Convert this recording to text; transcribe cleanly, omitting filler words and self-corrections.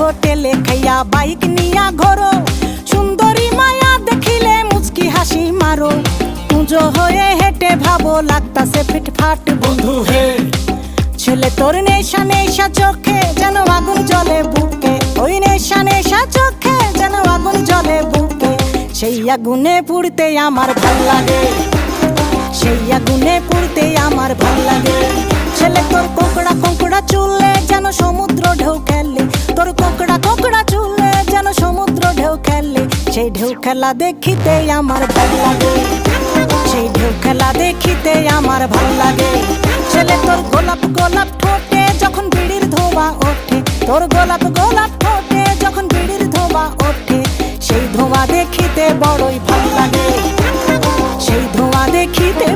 হোটেলে খাইয়া বাইক নিয়া ঘোরো, সুন্দরী মায়া দেখিলে মুচকি হাসি মারো। পুজো হয়ে হেঁটে ভাবো লাগতাছে ফিটফাট বন্ধু হে। ছেলে তোর নেশা নেশা চোখে যেন আগুন জ্বলে বুকে, ওই নেশা নেশা চোখে যেন আগুন জ্বলে বুকে। সেই আগুনে পুড়তে আমার ভাল লাগে, সেই আগুনে পুড়তে আমার ভাল লাগে। ছেলে তোর কোকড়া কোকড়া চুলে যেন সমুদ্র ঢেউ খেলে, তোর কোকড়া কোকড়া চুলে যেন সমুদ্র ঢেউ খেলে। সেই ঢেউ খেলা দেখিতে আমার ভাল লাগে, সেই ঢেউ খেলা দেখিতে আমার ভাল লাগে। ছেলে তোর গোলাপ গোলাপ ঠোঁটে যখন বিড়ির ধোঁয়া ওঠে, তোর গোলাপ গোলাপ ঠোঁটে যখন বিড়ির ধোঁয়া ওঠে। সেই ধোঁয়া দেখিতে বড়ই ভাল লাগে, সেই ধোঁয়া দেখিতে